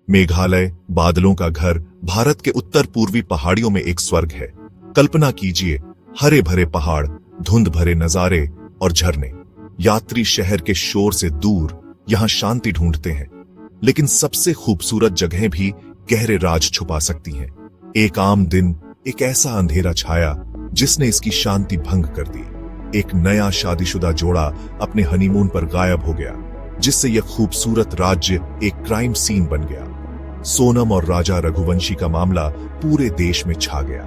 मेघालय, बादलों का घर, भारत के उत्तर पूर्वी पहाड़ियों में एक स्वर्ग है। कल्पना कीजिए, हरे भरे पहाड़, धुंध भरे नजारे और झरने। यात्री शहर के शोर से दूर यहां शांति ढूंढते हैं, लेकिन सबसे खूबसूरत जगहें भी गहरे राज छुपा सकती हैं। एक आम दिन एक ऐसा अंधेरा छाया जिसने इसकी शांति भंग कर दी। एक नया शादीशुदा जोड़ा अपने हनीमून पर गायब हो गया, जिससे यह खूबसूरत राज्य एक क्राइम सीन बन गया। सोनम और राजा रघुवंशी का मामला पूरे देश में छा गया।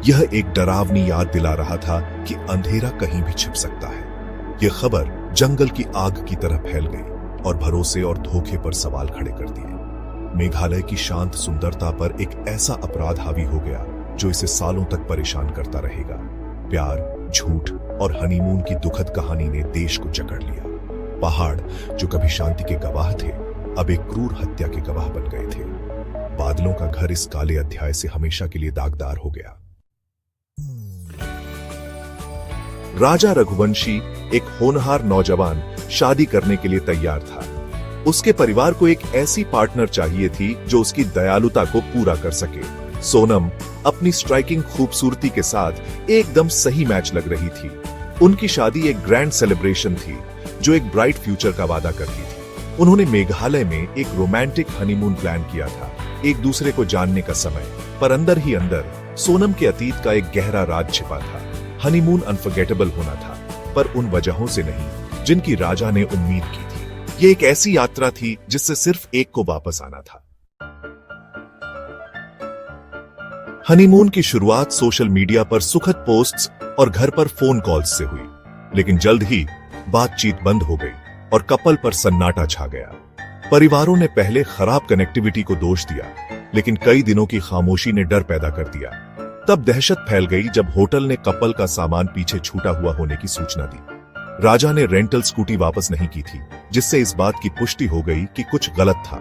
यह एक डरावनी याद दिला रहा था कि अंधेरा कहीं भी छिप सकता है। यह खबर जंगल की आग की तरह फैल गई और भरोसे और धोखे पर सवाल खड़े कर दिए। मेघालय की शांत सुंदरता पर एक ऐसा अपराध हावी हो गया जो इसे सालों तक परेशान करता रहेगा। प्यार, झूठ और हनीमून की दुखद कहानी ने देश को जकड़ लिया। पहाड़ जो कभी शांति के गवाह थे, अब एक क्रूर हत्या के गवाह बन गए थे। बादलों का घर इस काले अध्याय से हमेशा के लिए दागदार हो गया। राजा रघुवंशी एक होनहार नौजवान शादी करने के लिए तैयार था। उसके परिवार को एक ऐसी पार्टनर चाहिए थी जो उसकी दयालुता को पूरा कर सके। सोनम अपनी स्ट्राइकिंग खूबसूरती के साथ एकदम सही मैच लग रही थी। उनकी शादी एक ग्रैंड सेलिब्रेशन थी जो एक ब्राइट फ्यूचर का वादा करती थी। उन्होंने मेघालय में एक रोमांटिक हनीमून प्लान किया था, एक दूसरे को जानने का समय। पर अंदर ही अंदर सोनम के अतीत का एक गहरा राज छिपा था। हनीमून अनफॉरगेटेबल होना था, पर उन वजहों से नहीं जिनकी राजा ने उम्मीद की थी। ये एक ऐसी यात्रा थी जिससे सिर्फ एक को वापस आना था। हनीमून की शुरुआत सोशल मीडिया पर सुखद पोस्ट्स और घर पर फोन कॉल्स से हुई, लेकिन जल्द ही बातचीत बंद हो गई और कपल पर सन्नाटा छा गया। परिवारों ने पहले खराब कनेक्टिविटी को दोष दिया, लेकिन कई दिनों की खामोशी ने डर पैदा कर दिया। तब दहशत फैल गई जब होटल ने कपल का सामान पीछे छूटा हुआ होने की सूचना दी। राजा ने रेंटल स्कूटी वापस नहीं की थी, जिससे इस बात की पुष्टि हो गई कि कुछ गलत था।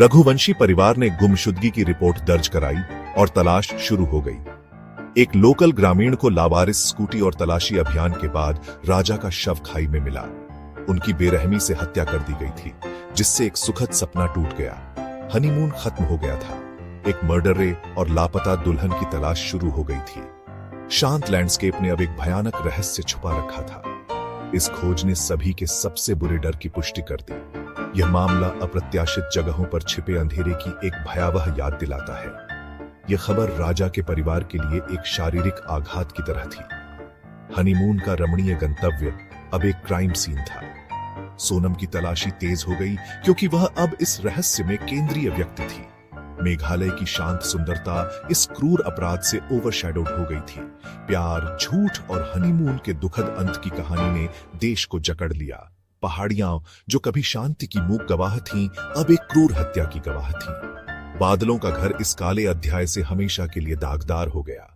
रघुवंशी परिवार ने गुमशुदगी की रिपोर्ट दर्ज कराई और तलाश शुरू हो गई। एक लोकल ग्रामीण को लावारिस स्कूटी और तलाशी अभियान के बाद राजा का शव खाई में मिला। उनकी बेरहमी से हत्या कर दी गई थी, जिससे एक सुखद सपना टूट गया। हनीमून खत्म हो गया था। एक मर्डरे और लापता दुल्हन की तलाश शुरू हो गई थी। शांत लैंडस्केप ने अब एक भयानक रहस्य छुपा रखा था। इस खोज ने सभी के सबसे बुरे डर की पुष्टि कर दी। यह मामला अप्रत्याशित जगहों पर छिपे अंधेरे की एक भयावह याद दिलाता है। यह खबर राजा के परिवार के लिए एक शारीरिक आघात की तरह थी। हनीमून का रमणीय गंतव्य अब एक क्राइम सीन था। सोनम की तलाशी तेज हो गई क्योंकि वह अब इस रहस्य में केंद्रीय व्यक्ति थी। मेघालय की शांत सुंदरता इस क्रूर अपराध से ओवरशैडोड हो गई थी। प्यार, झूठ और हनीमून के दुखद अंत की कहानी ने देश को जकड़ लिया। पहाड़ियां जो कभी शांति की मूक गवाह थीं, अब एक क्रूर हत्या की गवाह थीं। बादलों का घर इस काले अध्याय से हमेशा के लिए दागदार हो गया।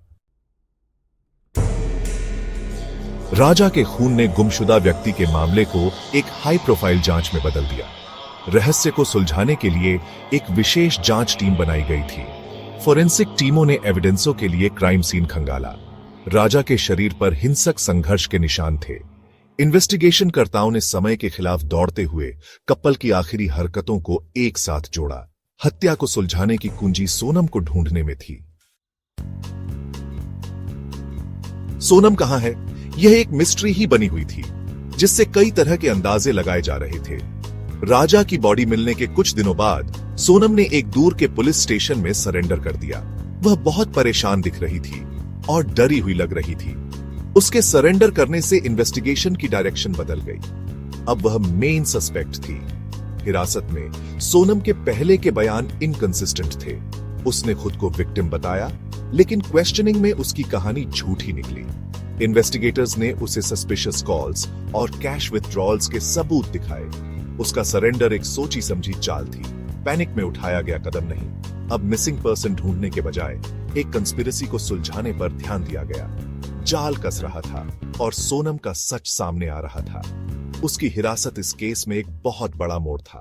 राजा के खून ने गुमशुदा व्यक्ति के मामले को एक हाई प्रोफाइल जांच में बदल दिया। रहस्य को सुलझाने के लिए एक विशेष जांच टीम बनाई गई थी। फोरेंसिक टीमों ने एविडेंसों के लिए क्राइम सीन खंगाला। राजा के शरीर पर हिंसक संघर्ष के निशान थे। इन्वेस्टिगेशन कर्ताओं ने समय के खिलाफ दौड़ते हुए कपल की आखिरी हरकतों को एक साथ जोड़ा। हत्या को सुलझाने की कुंजी सोनम को ढूंढने में थी। सोनम कहां है? यह एक मिस्ट्री ही बनी हुई थी, जिससे कई तरह के अंदाजे लगाए जा रहे थे। राजा की बॉडी मिलने के कुछ दिनों बाद सोनम ने एक दूर के पुलिस स्टेशन में सरेंडर कर दिया। वह बहुत परेशान दिख रही थी और डरी हुई लग रही थी। उसके सरेंडर करने से इन्वेस्टिगेशन की डायरेक्शन बदल गई। अब वह मेन सस्पेक्ट थी। हिरासत में सोनम के पहले के बयान इनकंसिस्टेंट थे। उसने खुद को विक्टिम बताया, लेकिन क्वेश्चनिंग में उसकी कहानी झूठी निकली। इन्वेस्टिगेटर्स ने उसे सस्पिशियस कॉल्स और कैश विथड्रॉल्स के सबूत दिखाए। उसका सरेंडर एक सोची समझी चाल थी, पैनिक में उठाया गया कदम नहीं। अब मिसिंग पर्सन ढूंढने के बजाय एक कंस्पिरेसी को सुलझाने पर ध्यान दिया गया। जाल कस रहा था और सोनम का सच सामने आ रहा था। उसकी हिरासत इस केस में एक बहुत बड़ा मोड़ था।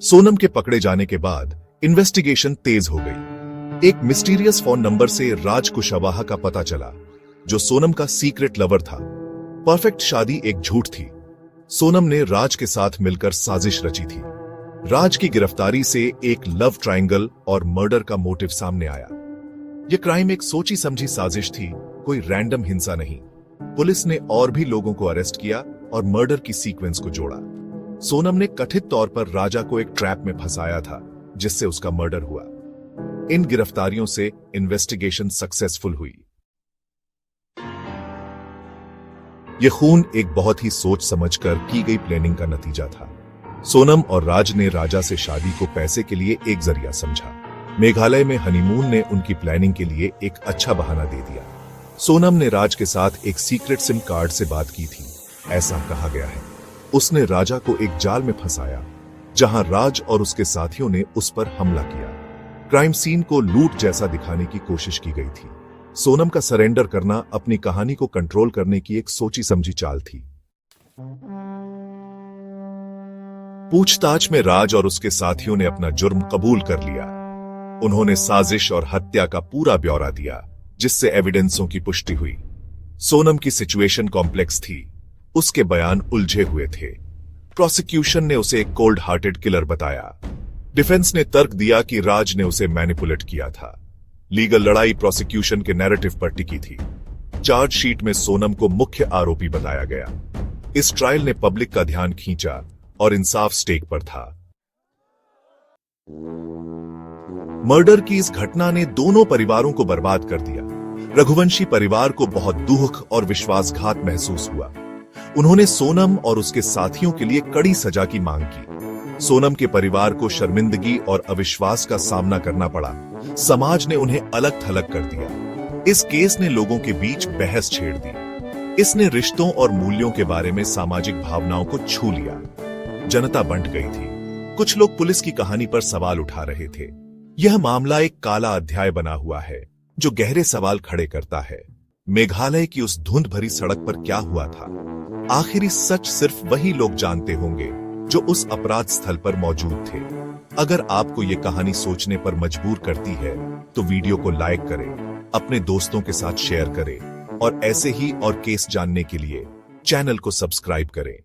सोनम के पकड़े जाने के बाद इन्वेस्टिगेशन तेज हो गई। एक मिस्टीरियस फोन नंबर से राज कुशवाहा का पता चला, जो सोनम का सीक्रेट लवर था। परफेक्ट शादी एक झूठ थी। सोनम ने राज के साथ मिलकर साजिश रची थी। राज की गिरफ्तारी से एक लव ट्रायंगल और मर्डर का मोटिव सामने आया। यह क्राइम एक सोची समझी साजिश थी, कोई रैंडम हिंसा नहीं। पुलिस ने और भी लोगों को अरेस्ट किया और मर्डर की सीक्वेंस को जोड़ा। सोनम ने कथित तौर पर राजा को एक ट्रैप में फंसाया था, जिससे उसका मर्डर हुआ। इन गिरफ्तारियों से इन्वेस्टिगेशन सक्सेसफुल हुई। यह खून एक बहुत ही सोच समझकर की गई प्लानिंग का नतीजा था। सोनम और राज ने राजा से शादी को पैसे के लिए एक जरिया समझा। मेघालय में हनीमून ने उनकी प्लानिंग के लिए एक अच्छा बहाना दे दिया। सोनम ने राज के साथ एक सीक्रेट सिम कार्ड से बात की थी, ऐसा कहा गया है। उसने राजा को एक जाल में फंसाया, जहां राज और उसके साथियों ने उस पर हमला किया। क्राइम सीन को लूट जैसा दिखाने की कोशिश की गई थी। सोनम का सरेंडर करना अपनी कहानी को कंट्रोल करने की एक सोची समझी चाल थी। पूछताछ में राज और उसके साथियों ने अपना जुर्म कबूल कर लिया। उन्होंने साजिश और हत्या का पूरा ब्यौरा दिया, जिससे एविडेंसों की पुष्टि हुई। सोनम की सिचुएशन कॉम्प्लेक्स थी, उसके बयान उलझे हुए थे। प्रोसिक्यूशन ने उसे एक कोल्ड हार्टेड किलर बताया। डिफेंस ने तर्क दिया कि राज ने उसे मैनिपुलेट किया था। लीगल लड़ाई प्रोसिक्यूशन के नैरेटिव पर टिकी थी। चार्जशीट में सोनम को मुख्य आरोपी बताया गया। इस ट्रायल ने पब्लिक का ध्यान खींचा और इंसाफ स्टेक पर था। मर्डर की इस घटना ने दोनों परिवारों को बर्बाद कर दिया। रघुवंशी परिवार को बहुत दुख और विश्वासघात महसूस हुआ। उन्होंने सोनम और उसके साथियों के लिए कड़ी सजा की मांग की। सोनम के परिवार को शर्मिंदगी और अविश्वास का सामना करना पड़ा। समाज ने उन्हें अलग थलग कर दिया। इस केस ने लोगों के बीच बहस छेड़ दी। इसने रिश्तों और मूल्यों के बारे में सामाजिक भावनाओं को छू लिया। जनता बंट गई थी। कुछ लोग पुलिस की कहानी पर सवाल उठा रहे थे। यह मामला एक काला अध्याय बना हुआ है, जो गहरे सवाल खड़े करता है। मेघालय की उस धुंध भरी सड़क पर क्या हुआ था? आखिरी सच सिर्फ वही लोग जानते होंगे जो उस अपराध स्थल पर मौजूद थे। अगर आपको ये कहानी सोचने पर मजबूर करती है, तो वीडियो को लाइक करें, अपने दोस्तों के साथ शेयर करें और ऐसे ही और केस जानने के लिए चैनल को सब्सक्राइब करें।